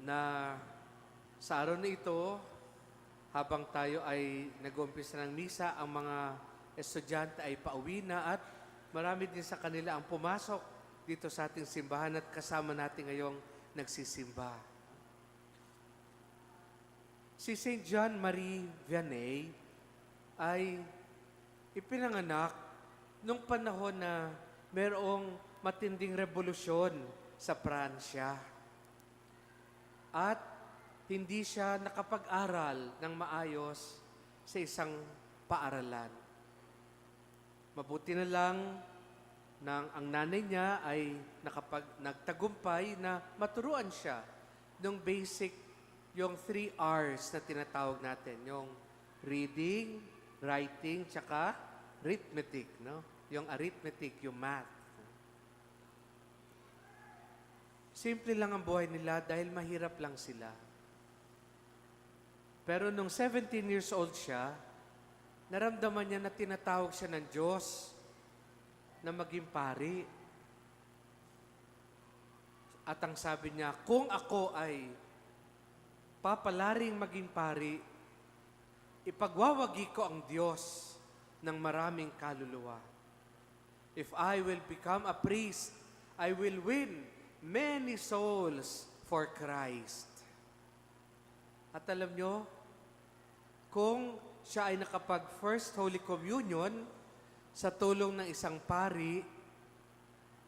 na sa araw na ito, habang tayo ay nag-uumpisa ng misa, ang mga estudyante ay pauwi na at marami din sa kanila ang pumasok dito sa ating simbahan at kasama natin ngayong nagsisimba. Si St. John Marie Vianney ay ipinanganak nung panahon na mayroong matinding revolusyon sa Pransya. At hindi siya nakapag-aral ng maayos sa isang paaralan. Mabuti na lang nang ang nanay niya ay nagtagumpay na maturuan siya ng basic, yung 3 R's na tinatawag natin, yung reading, writing, tsaka arithmetic, no? Yung arithmetic, yung math. Simple lang ang buhay nila dahil mahirap lang sila. Pero nung 17 years old siya, naramdaman niya na tinatawag siya ng Diyos na maging pari. At ang sabi niya, kung ako ay papalaring maging pari, ipagwawagi ko ang Diyos ng maraming kaluluwa. If I will become a priest, I will win many souls for Christ. At alam nyo, kung siya ay nakapag-First Holy Communion sa tulong ng isang pari,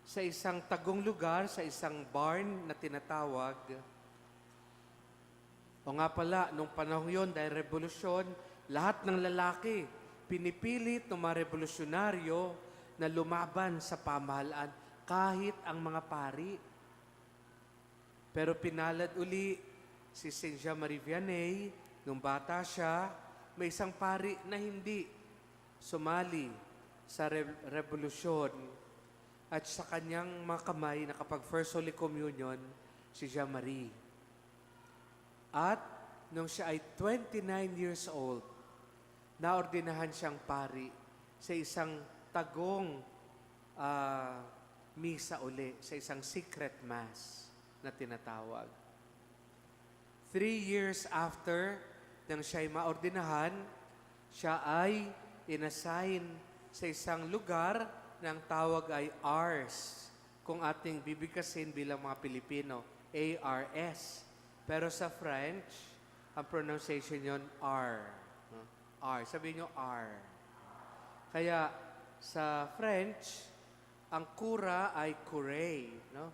sa isang tagong lugar, sa isang barn na tinatawag, o nga pala, nung panahon yon dahil revolusyon, lahat ng lalaki, pinipilit ng mga revolusyonaryo na lumaban sa pamahalaan, kahit ang mga pari. Pero pinalad uli si St. Jean Marie Vianney, nung bata siya, may isang pari na hindi sumali sa revolusyon at sa kanyang mga kamay nakapag-First Holy Communion, si Jean Marie. At nung siya ay 29 years old, naordinahan siyang pari sa isang tagong misa uli, sa isang secret mass na tinatawag. 3 years after nang siya ay maordinahan, siya ay inassign sa isang lugar na ang tawag ay Ars. Kung ating bibigkasin bilang mga Pilipino, ARS. Pero sa French, ang pronunciation yon R. R. Sabihin nyo R. Kaya sa French, ang kura ay curé. No?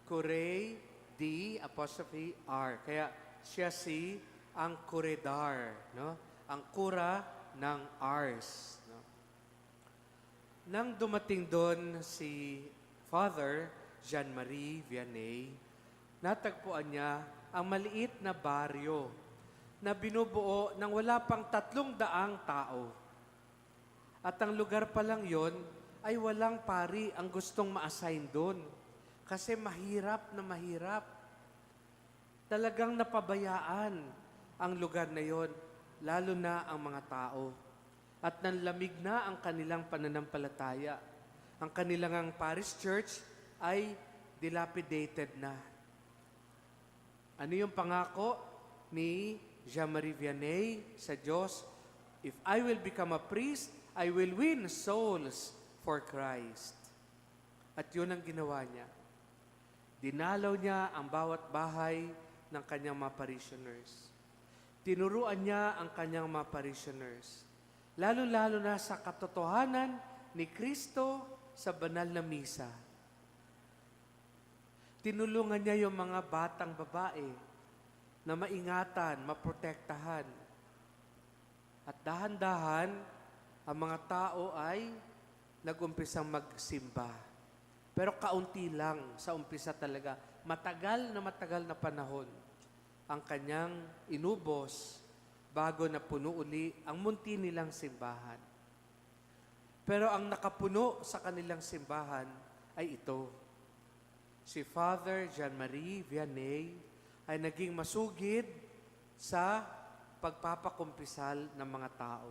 Curé, D, apostrophe R. Kaya siya si ang kuredar. No? Ang kura ng Ars. No? Nang dumating doon si Father Jean-Marie Vianney, natagpuan niya ang maliit na baryo na binubuo ng wala pang 300 tao. At ang lugar pa lang yon ay walang pari ang gustong ma-assign doon. Kasi mahirap na mahirap. Talagang napabayaan ang lugar na yon, lalo na ang mga tao. At nanlamig na ang kanilang pananampalataya. Ang kanilang parish church ay dilapidated na. Ano yung pangako ni Jean-Marie Vianney sa Diyos? If I will become a priest, I will win souls for Christ. At yun ang ginawa niya. Dinalaw niya ang bawat bahay ng kanyang mga parishioners. Tinuruan niya ang kanyang mga parishioners. Lalo-lalo na sa katotohanan ni Kristo sa banal na misa. Tinulungan niya yung mga batang babae na maingatan, maprotektahan. At dahan-dahan, ang mga tao ay nag-umpisang magsimba. Pero kaunti lang sa umpisa talaga. Matagal na panahon ang kanyang inubos bago na puno uli ang munti nilang simbahan. Pero ang nakapuno sa kanilang simbahan ay ito. Si Father Jean-Marie Vianney ay naging masugid sa pagpapakumpisal ng mga tao.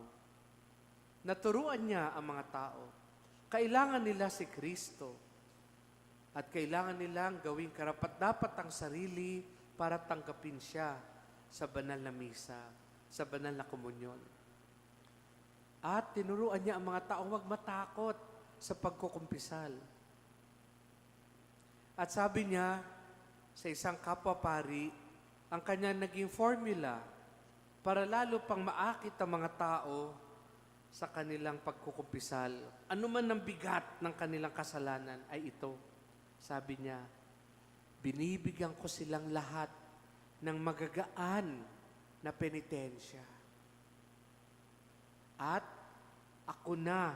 Naturuan niya ang mga tao. Kailangan nila si Kristo. At kailangan nilang gawing karapat-dapat ang sarili para tanggapin siya sa banal na misa, sa banal na komunyon. At tinuruan niya ang mga taong huwag matakot sa pagkukumpisal. At sabi niya sa isang kapwa-pari, ang kanya naging formula para lalo pang maakit ang mga tao sa kanilang pagkukumpisal. Ano man ang bigat ng kanilang kasalanan ay ito. Sabi niya, binibigyan ko silang lahat ng magagaan na penitensya. At ako na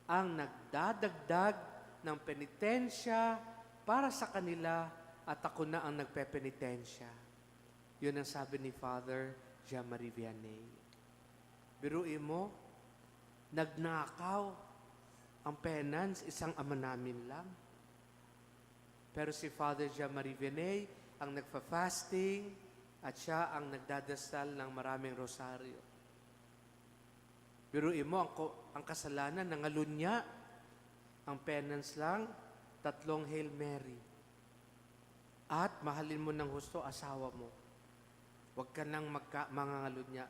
ang nagdadagdag ng penitensya para sa kanila at ako na ang nagpepenitensya. Yun ang sabi ni Father Jean-Marie Vianney. Biruin mo, nagnakaw ang penance, isang ama namin lang. Pero si Father Jean-Marie Vianney ang nagfa-fasting at siya ang nagdadasal ng maraming rosaryo. Biruin mo, ang kasalanan, nangalunya, ang penance lang, 3 Hail Mary. At mahalin mo ng husto asawa mo. Huwag ka nang mangangalunya.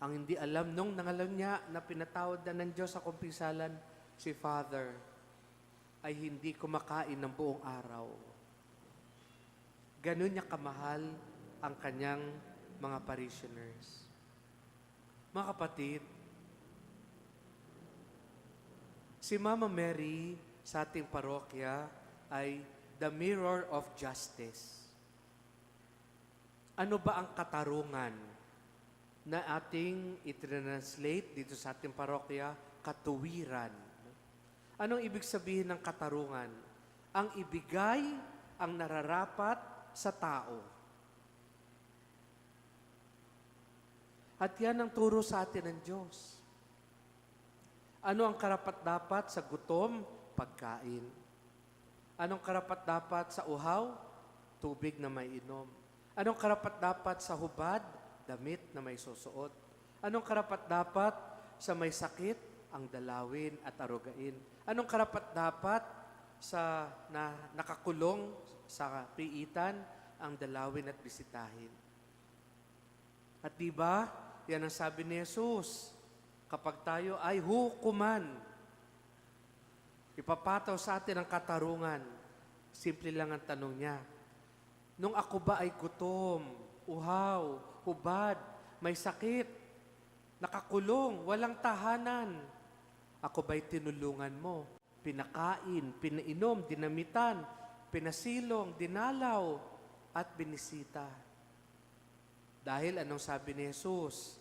Ang hindi alam nung nangalunya na pinatawad na ng Diyos sa kumpisalan, si Father ay hindi kumakain ng buong araw. Ganun niya kamahal ang kanyang mga parishioners. Mga kapatid, si Mama Mary sa ating parokya ay the mirror of justice. Ano ba ang katarungan na ating i-translate dito sa ating parokya? Katuwiran. Anong ibig sabihin ng katarungan? Ang ibigay ang nararapat sa tao. At yan ang turo sa atin ng Diyos. Ano ang karapat-dapat sa gutom? Pagkain. Anong karapat-dapat sa uhaw? Tubig na may inom. Anong karapat-dapat sa hubad? Damit na may susuot. Anong karapat-dapat sa may sakit? Ang dalawin at arugain. Anong karapat-dapat sa nakakulong sa piitan? Ang dalawin at bisitahin. At diba, yan ang sabi ni Jesus, kapag tayo ay hukuman, ipapataw sa atin ang katarungan. Simple lang ang tanong niya. Nung ako ba ay gutom, uhaw, hubad, may sakit, nakakulong, walang tahanan, ako ba'y tinulungan mo? Pinakain, pinainom, dinamitan, pinasilong, dinalaw, at binisita. Dahil anong sabi ni Jesus?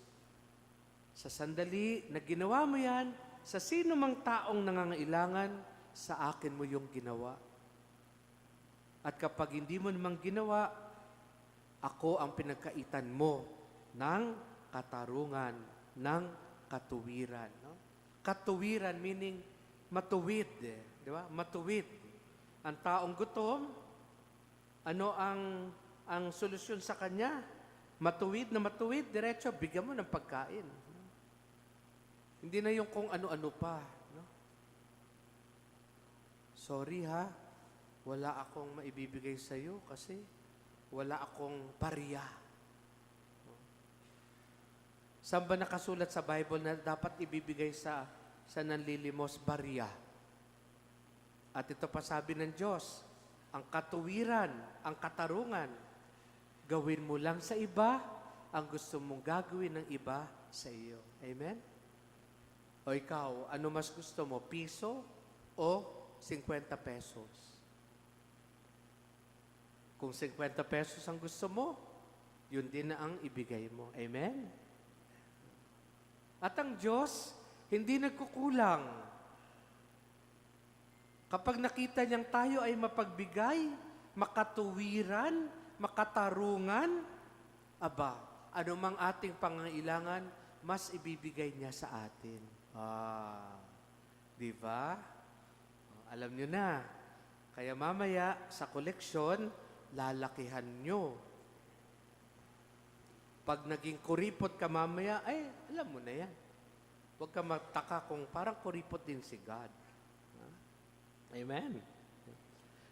Sa sandali na ginawa mo yan, sa sino mang taong nangangailangan, sa akin mo yung ginawa. At kapag hindi mo namang ginawa, ako ang pinagkaitan mo ng katarungan, ng katuwiran. No? Katuwiran meaning matuwid. Di ba? Matuwid. Ang taong gutom, ano ang solusyon sa kanya? Matuwid na matuwid, diretso, bigyan mo ng pagkain. Hindi na yung kung ano-ano pa. No? Sorry ha, wala akong maibibigay sa iyo kasi wala akong barya. No? Saan ba nakasulat sa Bible na dapat ibibigay sa nanlilimos barya? At ito pa sabi ng Diyos, ang katuwiran, ang katarungan, gawin mo lang sa iba ang gusto mong gagawin ng iba sa iyo. Amen? O ikaw, ano mas gusto mo? Piso o 50 pesos? Kung 50 pesos ang gusto mo, yun din na ang ibigay mo. Amen? At ang Diyos, hindi nagkukulang. Kapag nakita niyang tayo ay mapagbigay, makatuwiran, makatarungan, aba, anumang ating pangangailangan, mas ibibigay niya sa atin. Di ba? Alam niyo na. Kaya mamaya, sa koleksyon, lalakihan nyo. Pag naging kuripot ka mamaya, ay, alam mo na yan. Huwag ka magtaka kung parang kuripot din si God. Amen?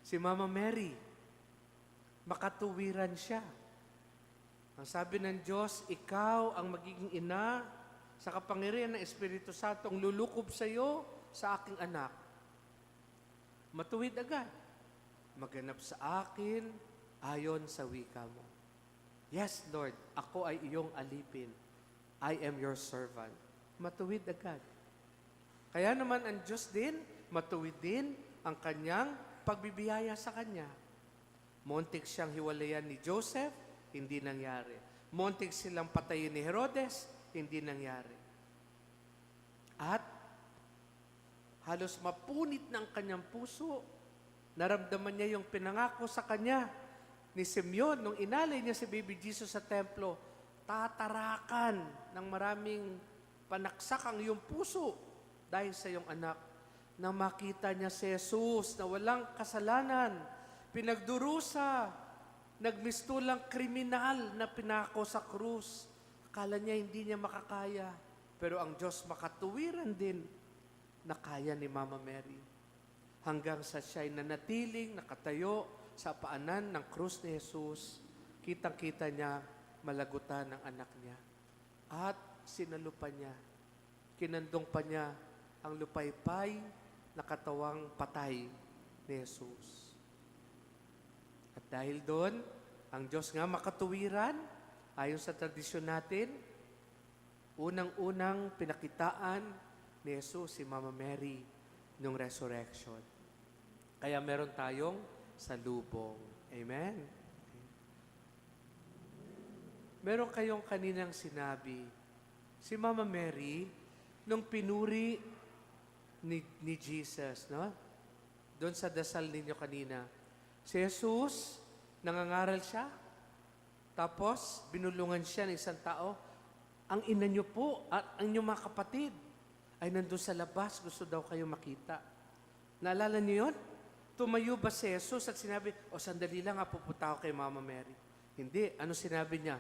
Si Mama Mary, makatuwiran siya. Ang sabi ng Diyos, ikaw ang magiging ina sa kapangyarihan ng Espiritu Santo, ang lulukob sa iyo sa aking anak. Matuwid agad. Maganap sa akin ayon sa wika mo. Yes, Lord, ako ay iyong alipin. I am your servant. Matuwid agad. Kaya naman ang Diyos din, matuwid din ang kanyang pagbibiyaya sa kanya. Muntik siyang hiwalayan ni Joseph, hindi nangyari. Muntik silang patayin ni Herodes, hindi nangyari. At halos mapunit ng kanyang puso, naramdaman niya yung pinangako sa kanya ni Simeon nung inalay niya si Baby Jesus sa templo, tatarakan ng maraming panaksak ang iyong puso dahil sa iyong anak. Na makita niya si Jesus na walang kasalanan, pinagdurusa, nagmistulang kriminal na pinako sa krus. Akala niya hindi niya makakaya. Pero ang Diyos makatuwiran din na kaya ni Mama Mary. Hanggang sa siya'y nanatiling, nakatayo sa paanan ng krus ni Jesus, kitang-kita niya malagutan ng anak niya. At sinalupan niya, kinandong pa niya ang lupaypay na katawang patay ni Jesus. At dahil doon, ang Diyos nga makatuwiran, ayon sa tradisyon natin, unang-unang pinakitaan ni Jesus si Mama Mary nung resurrection. Kaya meron tayong salubong. Amen? Meron kayong kaninang sinabi, si Mama Mary, nung pinuri ni Jesus, no? Doon sa dasal ninyo kanina, si Jesus, nangangaral siya, tapos binulungan siya ng isang tao, ang ina niyo po at ang inyong mga kapatid ay nandun sa labas, gusto daw kayo makita. Naalala niyo yun? Tumayo ba si Jesus at sinabi, sandali lang, pupunta ako kay Mama Mary. Hindi. Ano sinabi niya?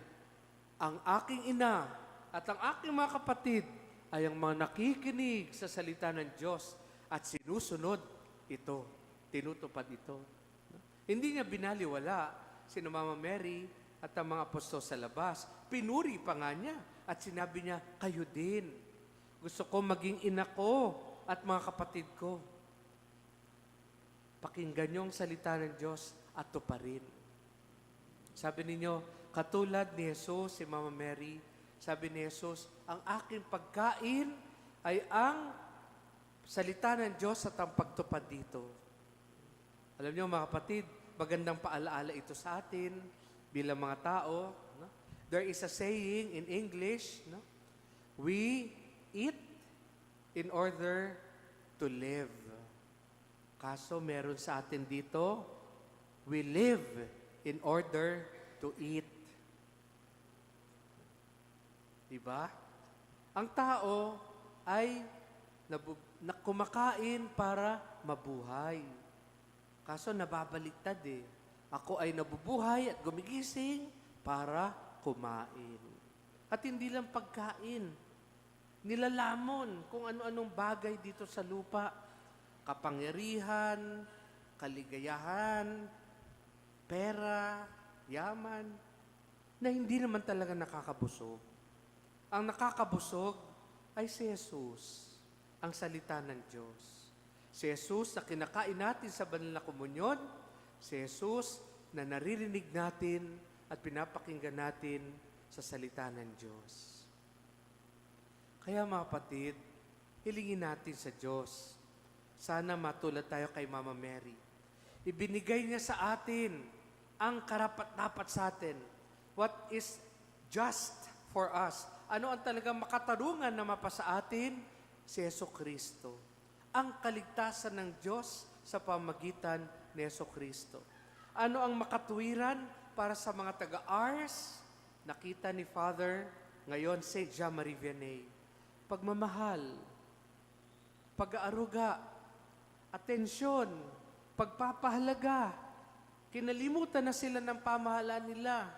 Ang aking ina at ang aking mga kapatid ay ang mga nakikinig sa salita ng Diyos at sinusunod ito, tinutupad ito. Hindi niya binaliwala si Mama Mary at ang mga apostol sa labas. Pinuri pa nga niya at sinabi niya, kayo din. Gusto ko maging ina ko at mga kapatid ko. Pakinggan niyo ang salita ng Diyos at tuparin. Sabi ninyo, katulad ni Jesus, si Mama Mary, sabi ni Jesus, ang aking pagkain ay ang salita ng Diyos at ang pagtupad dito. Alam niyo mga kapatid, magandang paalaala ito sa atin bilang mga tao. No? There is a saying in English, no? We eat in order to live. Kaso meron sa atin dito, we live in order to eat. Diba? Ang tao ay kumakain para mabuhay. Kaso nababaliktad eh. Ako ay nabubuhay at gumigising para kumain. At hindi lang pagkain. Nilalamon kung ano-anong bagay dito sa lupa. Kapangyarihan, kaligayahan, pera, yaman, na hindi naman talaga nakakabusog. Ang nakakabusog ay si Jesus, ang salita ng Diyos. Si Jesus na kinakain natin sa banal na komunyon, si Jesus na naririnig natin at pinapakinggan natin sa salita ng Diyos. Kaya mga kapatid, hilingin natin sa Diyos. Sana matulad tayo kay Mama Mary. Ibinigay niya sa atin ang karapat-dapat sa atin. What is just for us? Ano ang talagang makatarungan na mapasa atin? Si Jesucristo. Ang kaligtasan ng Diyos sa pamagitan ni Jesucristo. Ano ang makatuwiran para sa mga taga-Ars? Nakita ni Father, ngayon St. Jean-Marie Vianney. Pagmamahal, pag-aaruga, atensyon, pagpapahalaga. Kinalimutan na sila ng pamahalaan nila.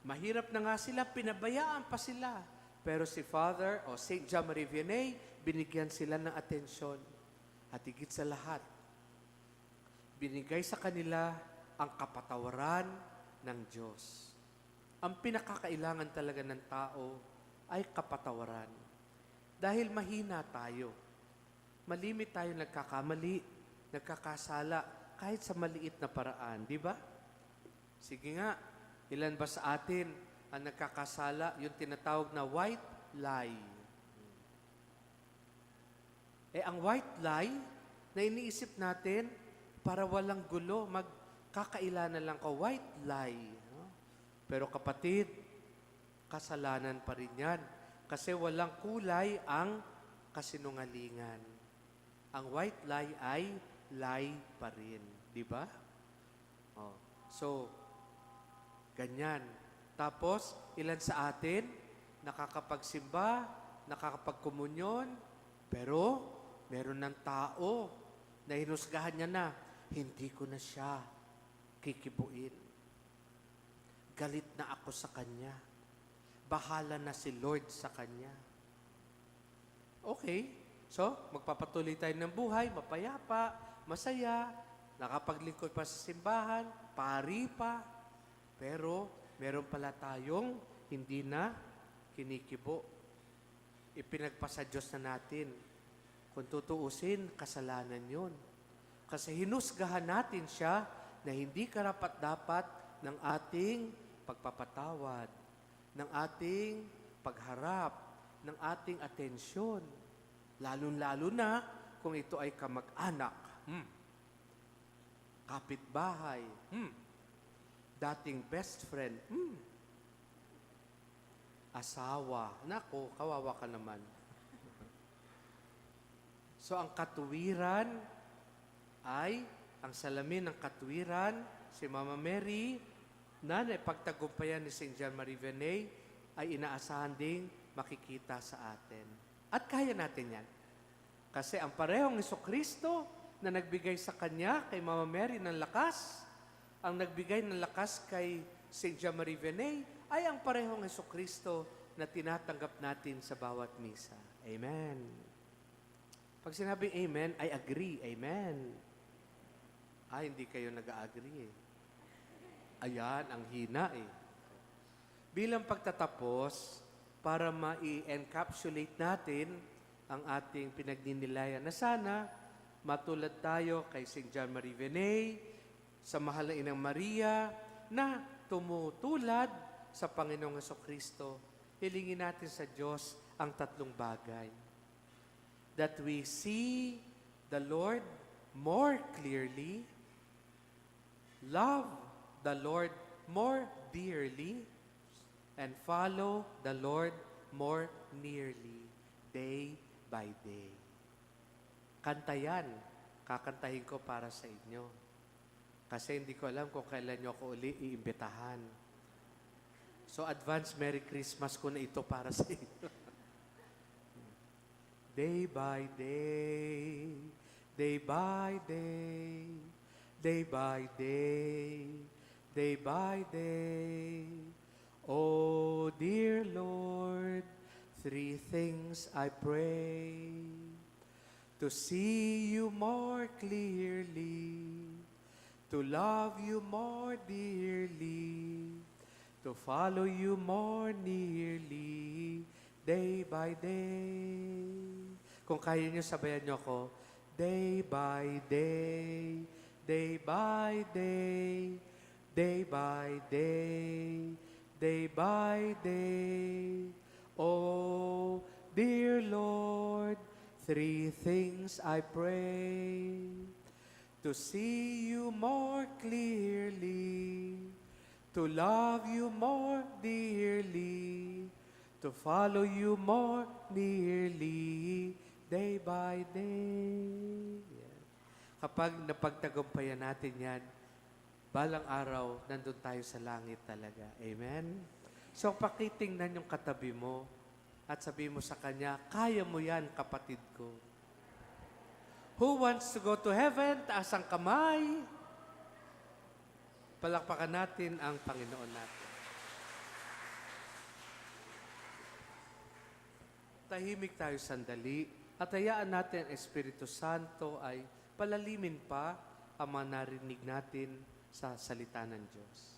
Mahirap na nga sila, pinabayaan pa sila. Pero si Father o St. Jean-Marie Vianney, binigyan sila ng atensyon. At higit sa lahat, binigay sa kanila ang kapatawaran ng Diyos. Ang pinakakailangan talaga ng tao ay kapatawaran. Dahil mahina tayo. Malimit tayo nagkakamali, nagkakasala, kahit sa maliit na paraan. Di ba? Sige nga, ilan ba sa atin ang nagkakasala, yung tinatawag na white lie? Ang white lie na iniisip natin para walang gulo, magkakailanan lang ko, white lie. No? Pero kapatid, kasalanan pa rin yan. Kasi walang kulay ang kasinungalingan. Ang white lie ay lie pa rin. Di ba? So, ganyan. Tapos, ilan sa atin, nakakapagsimba, nakakapagkomunyon, pero meron ng tao na hinusgahan niya na, hindi ko na siya kikibuin. Galit na ako sa kanya. Bahala na si Lord sa kanya. Okay. So, magpapatuloy tayo ng buhay, mapayapa, masaya, nakapaglingkod pa sa simbahan, pari pa. Pero, meron pala tayong hindi na kinikibo. Ipinagpasa Diyos na natin. Kung tutuusin, kasalanan yun. Kasi hinusgahan natin siya na hindi karapat-dapat ng ating pagpapatawad, ng ating pagharap, ng ating atensyon. Lalo-lalo na kung ito ay kamag-anak, kapitbahay, dating best friend, asawa. Nako, kawawa ka naman. So, ang katuwiran ay, ang salamin ng katuwiran, si Mama Mary, na pagtagumpayan ni St. John Marie Vianney, ay inaasahan ding makikita sa atin. At kaya natin yan. Kasi ang parehong Jesucristo na nagbigay sa Kanya, kay Mama Mary ng lakas, ang nagbigay ng lakas kay St. John Marie Vianney, ay ang parehong Jesucristo na tinatanggap natin sa bawat misa. Amen. Pag sinabing amen, I agree. Amen. Hindi kayo nag-agree eh. Ayan, ang hina eh. Bilang pagtatapos, para ma-encapsulate natin ang ating pinagninilayan na sana matulad tayo kay St. John Marie Vianney, sa mahal na Inang Maria, na tumutulad sa Panginoong Jesucristo. Hilingin natin sa Diyos ang tatlong bagay. That we see the Lord more clearly, love the Lord more dearly, and follow the Lord more nearly, day by day. Kanta yan. Kakantahin ko para sa inyo. Kasi hindi ko alam kung kailan nyo ako uli iimbitahan. So, advance Merry Christmas ko na ito para sa inyo. Day by day, day by day, day by day, day by day. Oh, dear Lord, three things I pray: to see you more clearly, to love you more dearly, to follow you more nearly, day by day. Kung kaya niyo, sabayan niyo ako. Day by day, day by day, day by day, day by day. Oh, dear Lord, three things I pray: to see you more clearly, to love you more dearly, to follow you more nearly, day by day. Yan. Kapag napagtagumpayan natin yan, balang araw, nandun tayo sa langit talaga. Amen? So, pakitingnan yung katabi mo at sabi mo sa kanya, kaya mo yan, kapatid ko. Who wants to go to heaven? Taas ang kamay. Palakpakan natin ang Panginoon natin. Tahimik tayo sandali at hayaan natin ang Espiritu Santo ay palalimin pa ang mga narinig natin sa salita ng Diyos.